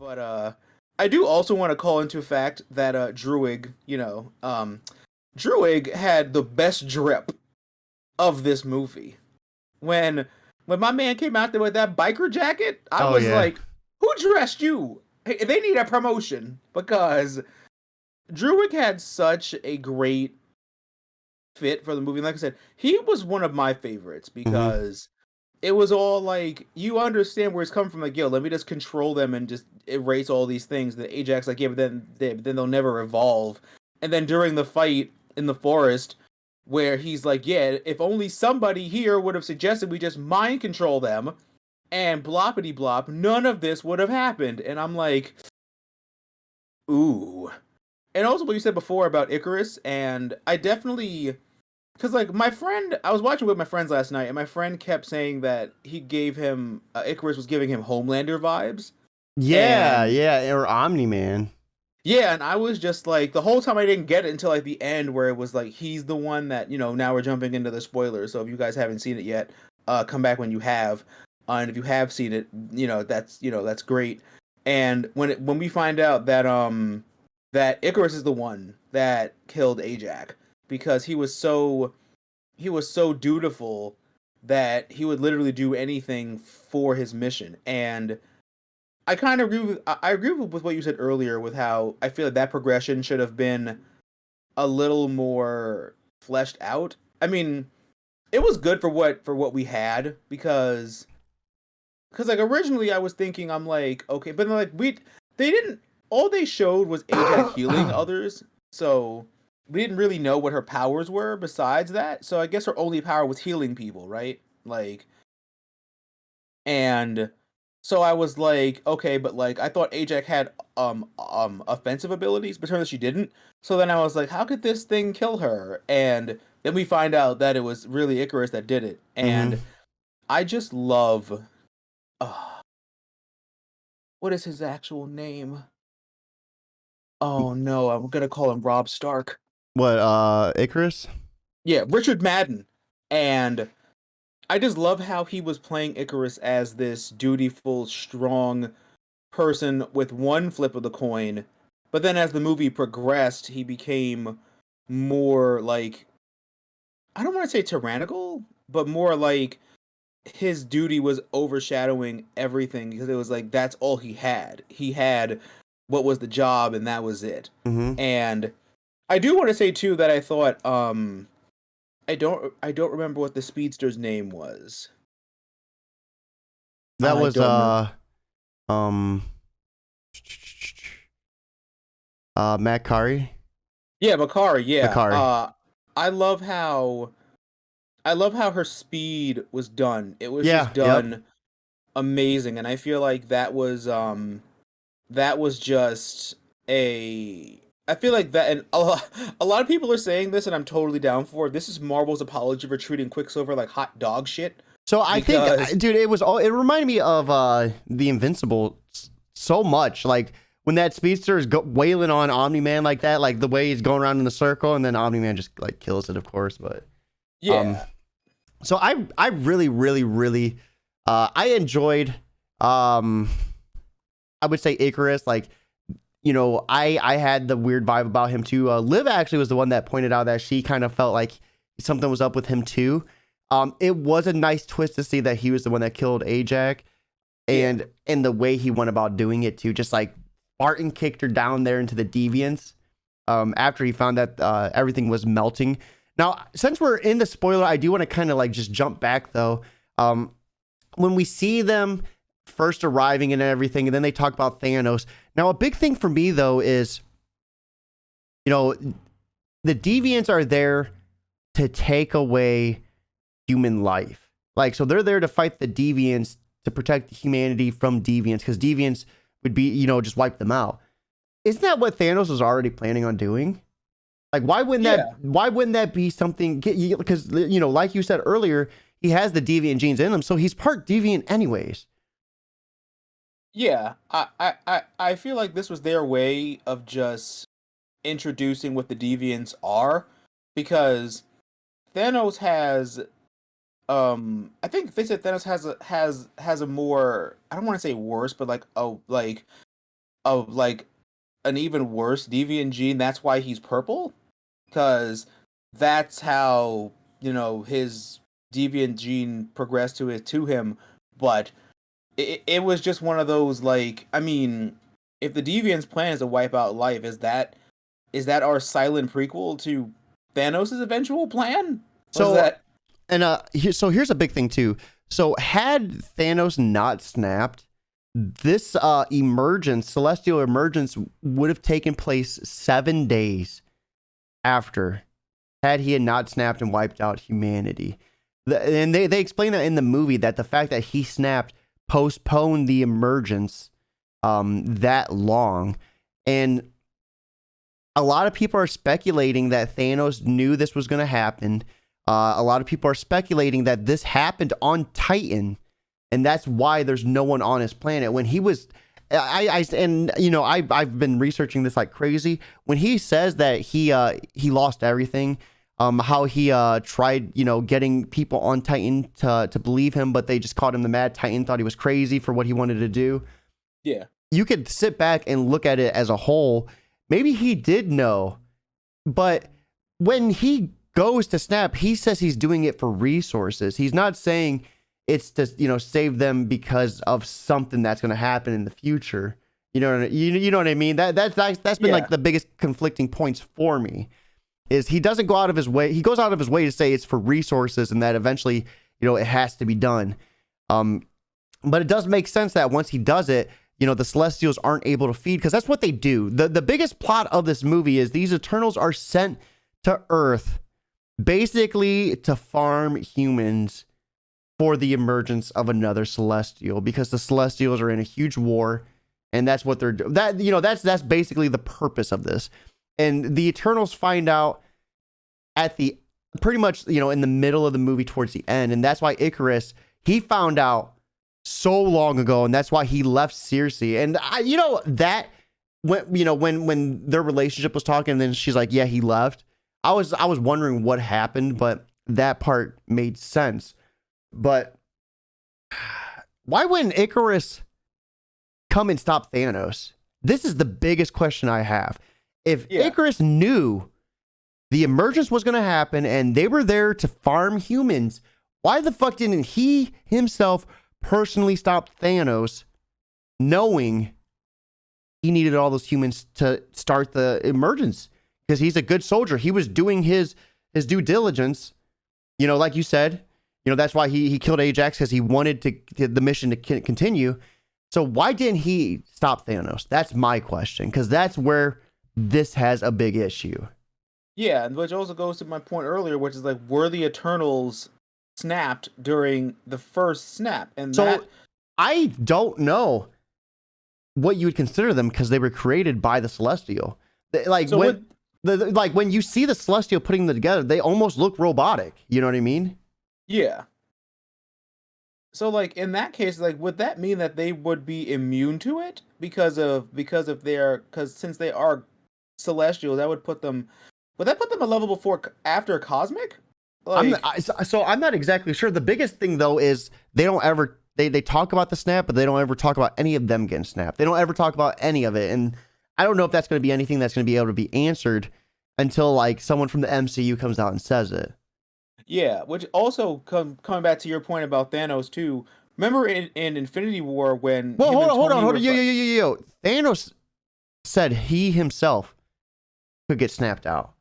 But I do also want to call into fact that Druig, Druig had the best drip of this movie. When when my man came out there with that biker jacket, I Oh was yeah. like, "Who dressed you?" Hey, they need a promotion because Druig had such a great fit for the movie. Like I said, he was one of my favorites hmm because it was all like you understand where it's coming from. Like, yo, let me just control them and just erase all these things. The Ajax, like, yeah, but then they'll never evolve. And then during the fight in the forest, where he's like, yeah, if only somebody here would have suggested we just mind control them and bloppity blop, none of this would have happened. And I'm like, ooh. And also what you said before about Icarus, and I definitely because like my friend, I was watching with my friends last night, and my friend kept saying that he gave him Icarus was giving him Homelander vibes, Yeah, and yeah, or Omni Man. yeah, and I was just like the whole time I didn't get it until like the end where it was like he's the one that now we're jumping into the spoilers. So if you guys haven't seen it yet, come back when you have, and if you have seen it, that's great. And when we find out that Icarus is the one that killed Ajax because he was so dutiful that he would literally do anything for his mission. And I agree with what you said earlier with how I feel like that progression should have been a little more fleshed out. I mean, it was good for what we had because like originally I was thinking I'm like okay, but then like they didn't all they showed was Ajax healing others, so we didn't really know what her powers were besides that. So I guess her only power was healing people, right? Like, and so I was like, okay, but like I thought Ajax had offensive abilities, but turns out she didn't. So then I was like, how could this thing kill her? And then we find out that it was really Icarus that did it. hmm And I just love uh, what is his actual name? Oh no, I'm gonna call him Rob Stark. What? Icarus? Yeah, Richard Madden. And I just love how he was playing Icarus as this dutiful, strong person with one flip of the coin. But then as the movie progressed, he became more like I don't want to say tyrannical, but more like his duty was overshadowing everything because it was like that's all he had. He had what was the job and that was it. hmm And I do want to say too that I thought I don't remember what the speedster's name was. That I was don't know. um Matt Kari. Yeah, Bakari, yeah. Makari. I love how I love how her speed was done. It was Yeah. just Yep. done amazing and I feel like that was just a I feel like that and a lot of people are saying this and I'm totally down for it. This is Marvel's apology for treating Quicksilver like hot dog shit So I think, because dude, it was all. It reminded me of the Invincible so much. Like when that speedster is wailing on Omni Man like that, like the way he's going around in the circle, and then Omni Man just like kills it, of course. But um, yeah. so I really really really I enjoyed um I would say Icarus. Like I had the weird vibe about him too. Liv actually was the one that pointed out that she kind of felt like something was up with him too. It was a nice twist to see that he was the one that killed Ajax, Yeah. and the way he went about doing it too. Just like Barton kicked her down there into the deviants. After he found that everything was melting. Now, since we're in the spoiler, I do want to kind of like just jump back though. Um, when we see them first arriving and everything, and then they talk about Thanos. Now, a big thing for me though is, you know, the deviants are there to take away human life. Like, so they're there to fight the deviants to protect humanity from deviants because deviants would be, just wipe them out. Isn't that what Thanos was already planning on doing? Like, Yeah. why wouldn't that be something? Because, like you said earlier, he has the deviant genes in him, so he's part deviant anyways. Yeah. I feel like this was their way of just introducing what the deviants are because Thanos has I think they said Thanos has a more I don't want to say worse but like of like an even worse deviant gene. That's why he's purple, because that's how his deviant gene progressed to him. But it was just one of those, like, I mean, if the deviant's plan is to wipe out life, is that our silent prequel to Thanos' eventual plan? Was So that? and so here's a big thing too. So had Thanos not snapped, this celestial emergence would have taken place 7 days after, had he had not snapped and wiped out humanity. And they explain that in the movie, that the fact that he snapped postponed the emergence that long. And a lot of people are speculating that Thanos knew this was going to happen. A lot of people are speculating that this happened on Titan, and that's why there's no one on his planet. When he was, I've been researching this like crazy. When he says that he lost everything, how he tried, getting people on Titan to believe him, but they just called him the Mad Titan, thought he was crazy for what he wanted to do. Yeah. You could sit back and look at it as a whole. Maybe he did know, but when he goes to snap, he says he's doing it for resources. He's not saying it's to, save them because of something that's going to happen in the future. You know what I mean? That's been like the biggest conflicting points for me, is he doesn't go out of his way. He goes out of his way to say it's for resources and that eventually, it has to be done. But it does make sense that once he does it, the Celestials aren't able to feed, because that's what they do. The biggest plot of this movie is these Eternals are sent to Earth basically to farm humans for the emergence of another Celestial, because the Celestials are in a huge war, and that's what they're doing. That's basically the purpose of this. And the Eternals find out at the pretty much, in the middle of the movie towards the end, and that's why Icarus, he found out so long ago, and that's why he left Circe. And that when their relationship was talking, and then she's like, yeah, he left. I was wondering what happened, but that part made sense. But why wouldn't Icarus come and stop Thanos? This is the biggest question I have. If Icarus knew the emergence was going to happen and they were there to farm humans, why the fuck didn't he himself personally stop Thanos, knowing he needed all those humans to start the emergence? Because he's a good soldier. He was doing his due diligence. Like you said, that's why he killed Ajax, because he wanted the mission to continue. So why didn't he stop Thanos? That's my question, because that's where this has a big issue. Yeah, and which also goes to my point earlier, which is like, were the Eternals snapped during the first snap? And so I don't know what you would consider them, because they were created by the Celestial. Like, so when you see the Celestial putting them together, they almost look robotic. You know what I mean? Yeah. So like, in that case, like, would that mean that they would be immune to it because since they are Celestials, that would put them. Would that put them a level after Cosmic? Like, I'm not exactly sure. The biggest thing though is they don't ever they talk about the snap, but they don't ever talk about any of them getting snapped. They don't ever talk about any of it, and I don't know if that's going to be anything that's going to be able to be answered until like someone from the MCU comes out and says it. Yeah, which also coming back to your point about Thanos too. Remember in Infinity War when? Well, hold on. Yo. Thanos said he himself could get snapped out.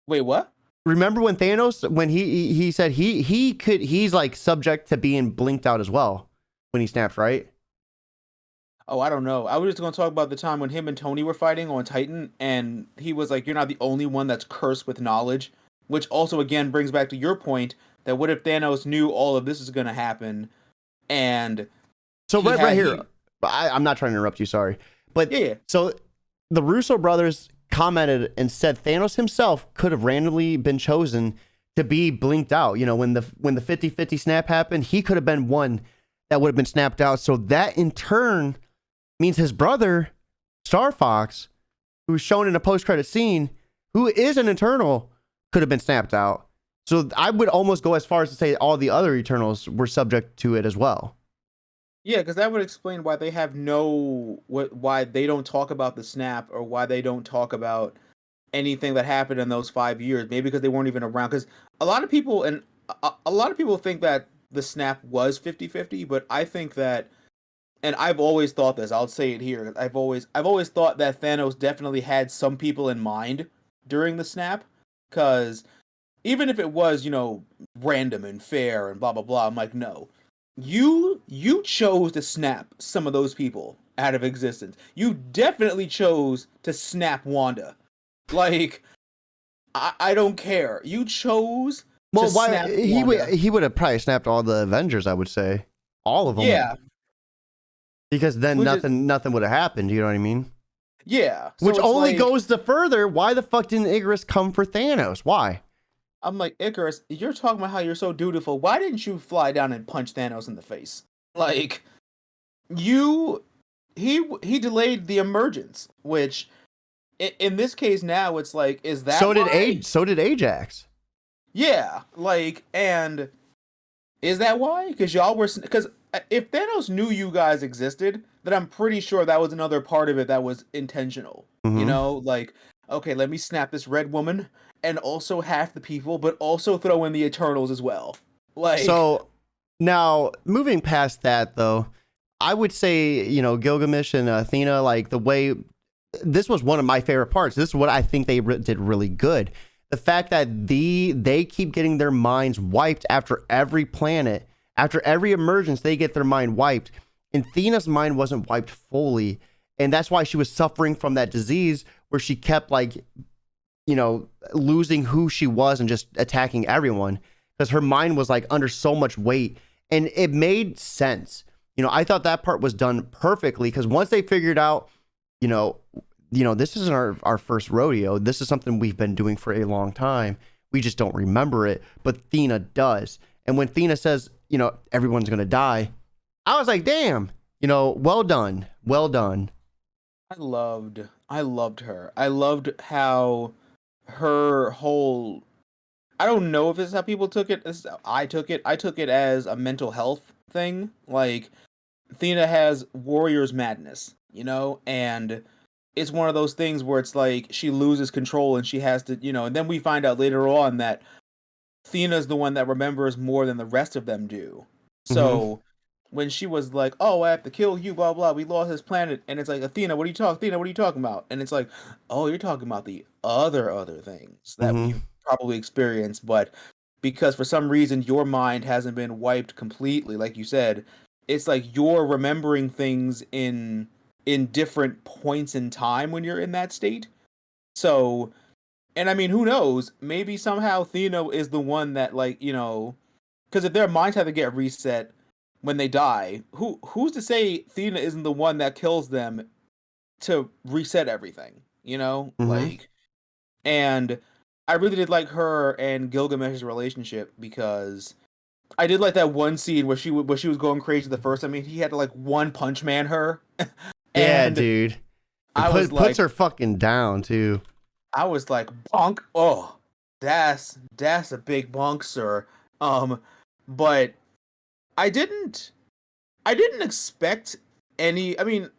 Wait, what? Remember when Thanos, when he said he's like subject to being blinked out as well when he snaps, right? Oh, I don't know. I was just going to talk about the time when him and Tony were fighting on Titan, and he was like, "You're not the only one that's cursed with knowledge," which also again brings back to your point that what if Thanos knew all of this is going to happen, and so right here, I'm not trying to interrupt you, sorry, but yeah. So the Russo brothers commented and said Thanos himself could have randomly been chosen to be blinked out. When the 50-50 snap happened, he could have been one that would have been snapped out. So that in turn means his brother, Star Fox, who's shown in a post-credit scene, who is an Eternal, could have been snapped out. So I would almost go as far as to say all the other Eternals were subject to it as well. Yeah, because that would explain why they have why they don't talk about the snap or why they don't talk about anything that happened in those 5 years. Maybe because they weren't even around. Because a lot of people and a lot of people think that the snap was 50-50, but I think that, and I've always thought this. I'll say it here. I've always thought that Thanos definitely had some people in mind during the snap, because even if it was, random and fair and blah blah blah, I'm like, no, you chose to snap some of those people out of existence. You definitely chose to snap Wanda. Like, I don't care. You chose to Well, why snap Wanda. he would have probably snapped all the Avengers, I would say. All of them. Yeah, Because then which is nothing would have happened, you know what I mean? yeah. Which So it's only like, goes the further, why the fuck didn't Icarus come for Thanos? Why? I'm like, Icarus, you're talking about how you're so dutiful. Why didn't you fly down and punch Thanos in the face? Like, you he delayed the emergence, which in this case now it's like, is that why? So did Ajax. Yeah, like, and is that why? Because y'all were, because if Thanos knew you guys existed, then I'm pretty sure that was another part of it that was intentional. Mm-hmm. Like, okay, let me snap this red woman and also half the people, but also throw in the Eternals as well. Like, So now moving past that though, I would say, Gilgamesh and Athena, like the way this was one of my favorite parts. This is what I think they did really good. The fact that they keep getting their minds wiped after every planet, after every emergence, they get their mind wiped. And Athena's mind wasn't wiped fully, and that's why she was suffering from that disease where she kept losing who she was and just attacking everyone because her mind was like under so much weight, and it made sense. I thought that part was done perfectly because once they figured out, you know, this isn't our first rodeo. This is something we've been doing for a long time. We just don't remember it, but Athena does. And when Athena says, everyone's gonna die, I was like, damn, well done, well done. I loved her. I loved how her whole, I don't know if this is how people took it. This is how I took it. I took it as a mental health thing. Like, Athena has warrior's madness, and it's one of those things where it's like she loses control and she has to, and then we find out later on that Athena's the one that remembers more than the rest of them do. Mm-hmm. So when she was like, "Oh, I have to kill you," blah blah, we lost this planet, and it's like, Athena, what are you talking? Athena, what are you talking about? And it's like, oh, you're talking about the other things that Mm-hmm. we've probably experienced, but because for some reason your mind hasn't been wiped completely, like you said, it's like you're remembering things in different points in time when you're in that state. So, and I mean, who knows? Maybe somehow Athena is the one that, like, because if their minds have to get reset when they die, who's to say Athena isn't the one that kills them to reset everything? Mm-hmm. Like, and I really did like her and Gilgamesh's relationship, because I did like that one scene where she was going crazy the first time. I mean, he had to like one punch man her, Yeah, and dude. It I was puts like, her fucking down too. bonk. Oh, that's a big bonk, sir. But I didn't I didn't expect any. I mean,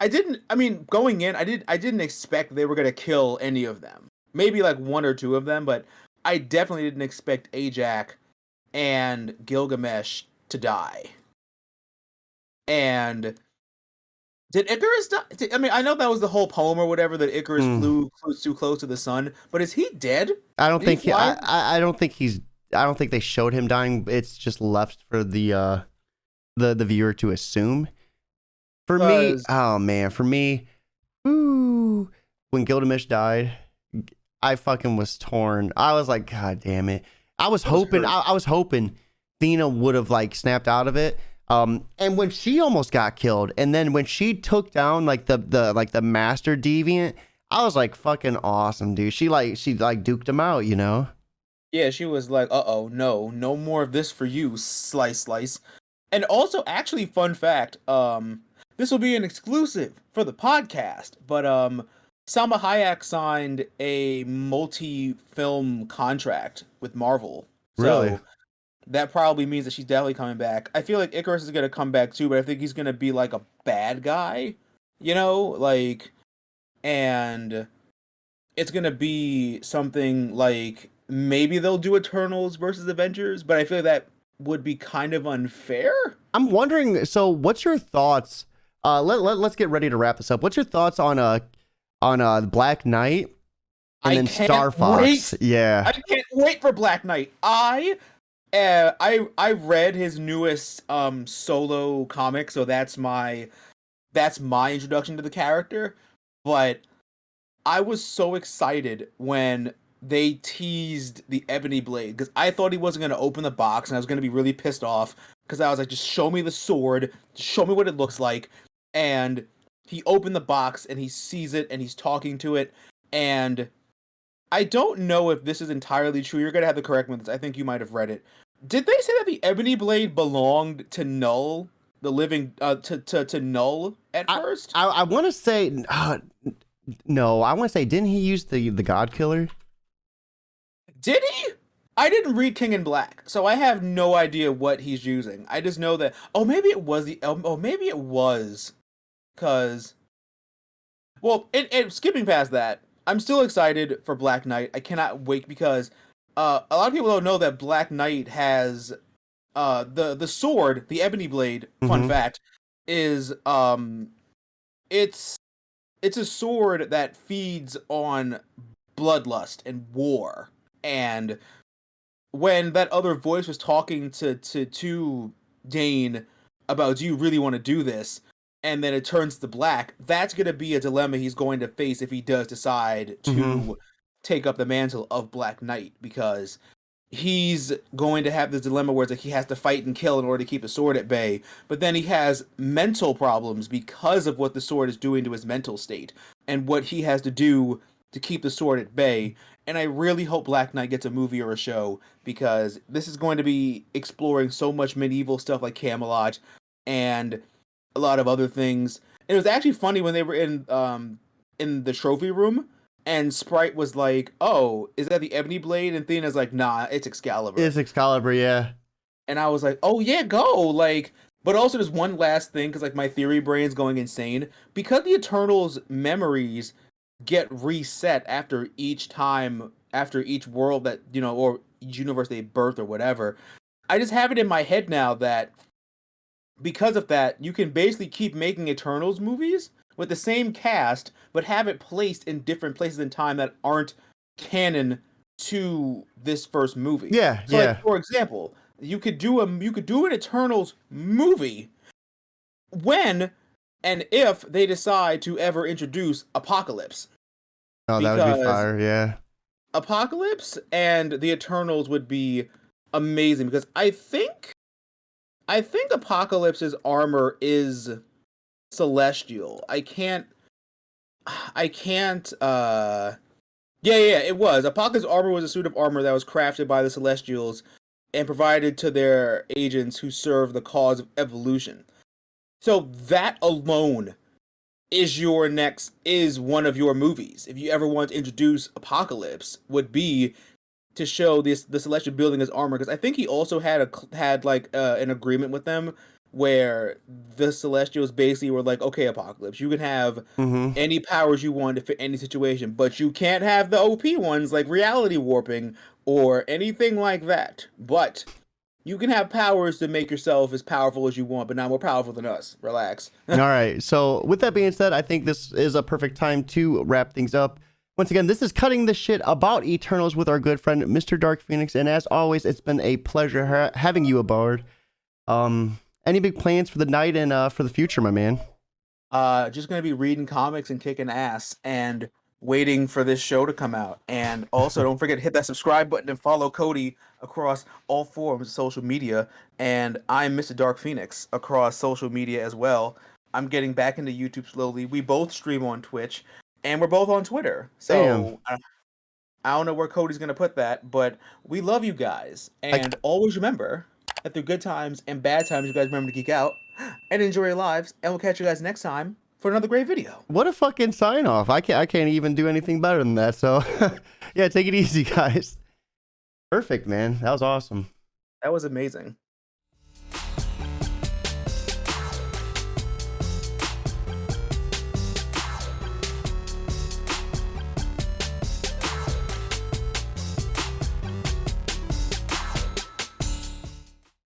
I didn't. I mean, going in, I didn't expect they were gonna kill any of them. Maybe like one or two of them, but I definitely didn't expect Ajak and Gilgamesh to die. And did Icarus die? I mean, I know that was the whole poem or whatever, that Icarus Mm. flew too close to the sun, but is he dead? I don't Did he think fly? I don't think he's. I don't think they showed him dying. It's just left for the viewer to assume. For me, Because oh man, for me, ooh, when Gilgamesh died, I fucking was torn. I was like, God damn it. I was hurt. I was hoping Thena would have like snapped out of it. And when she almost got killed, and then when she took down like the master deviant, I was like, fucking awesome, dude. She like duked him out, you know? Yeah, she was like, "Uh-oh, no more of this for you, slice slice." And also, actually, fun fact, this will be an exclusive for the podcast, but Salma Hayek signed a multi-film contract with Marvel. Really? So, that probably means that she's definitely coming back. I feel like Icarus is gonna come back too, but I think he's gonna be like a bad guy, you know, like, and it's gonna be something like maybe they'll do Eternals versus Avengers, but I feel like that would be kind of unfair. I'm wondering, so what's your thoughts? Let's get ready to wrap this up. What's your thoughts on Black Knight and I then can't Star Fox? wait. Yeah. I can't wait for Black Knight. I read his newest solo comic, so that's my introduction to the character. But I was so excited when they teased the Ebony Blade because I thought he wasn't going to open the box and I was going to be really pissed off because I was like, just show me the sword, show me what it looks like. And he opened the box and he sees it and he's talking to it. And I don't know if this is entirely true. You're going to have to correct me on this. I think you might have read it. Did they say that the Ebony Blade belonged to Null, the living, to Null at first? I want to say, no, I want to say, didn't he use the God Killer? Did he? I didn't read King in Black, so I have no idea what he's using. I just know that. Oh, maybe it was the. Oh, maybe it was, cause. Well, skipping past that, I'm still excited for Black Knight. I cannot wait because a lot of people don't know that Black Knight has the sword, the Ebony Blade. Fun Mhm. fact is it's it's a sword that feeds on bloodlust and war. And when that other voice was talking to Dane about, do you really want to do this? And then it turns to black, that's going to be a dilemma he's going to face if he does decide Mhm. to take up the mantle of Black Knight, because he's going to have this dilemma where it's like he has to fight and kill in order to keep the sword at bay, but then he has mental problems because of what the sword is doing to his mental state and what he has to do to keep the sword at bay. And I really hope Black Knight gets a movie or a show, because this is going to be exploring so much medieval stuff like Camelot and a lot of other things. And it was actually funny when they were in the trophy room and Sprite was like, "Oh, is that the Ebony Blade?" And Thena's like, "Nah, it's Excalibur." It's Excalibur, yeah. And I was like, "Oh yeah, go!" Like, but also there's one last thing because like my theory brain's going insane because the Eternals' memories get reset after each time, after each world that or each universe they birth or whatever. I just have it in my head now that because of that, you can basically keep making Eternals movies with the same cast, but have it placed in different places in time that aren't canon to this first movie. Yeah, So, like yeah. for example, you could do an Eternals movie when and if they decide to ever introduce Apocalypse, Oh, that would be because fire, yeah. Apocalypse and the Eternals would be amazing. Because I think Apocalypse's armor is celestial. I can't yeah, it was. Apocalypse's armor was a suit of armor that was crafted by the Celestials and provided to their agents who serve the cause of evolution. So that alone is one of your movies. If you ever want to introduce Apocalypse, would be to show the Celestial building his armor, because I think he also had like an agreement with them where the Celestials basically were like, okay, Apocalypse, you can have Mhm. any powers you want to fit any situation, but you can't have the OP ones like reality warping or anything like that. But you can have powers to make yourself as powerful as you want, but not more powerful than us. Relax. All right. So, with that being said, I think this is a perfect time to wrap things up. Once again, this is Cutting the Shit about Eternals with our good friend, Mr. Dark Phoenix. And as always, it's been a pleasure having you aboard. Any big plans for the night and for the future, my man? Just gonna be reading comics and kicking ass and waiting for this show to come out. And also, don't forget to hit that subscribe button and follow Cody across all forms of social media. And I'm Mr. Dark Phoenix across social media as well. I'm getting back into YouTube slowly. We both stream on Twitch, and we're both on Twitter. Damn. So I don't know where Cody's gonna put that, but we love you guys. Like, And always remember that through good times and bad times, you guys remember to geek out and enjoy your lives. And we'll catch you guys next time for another great video. what a fucking sign off. I can't even do anything better than that. So, yeah, take it easy, guys. Perfect, man. That was awesome. That was amazing.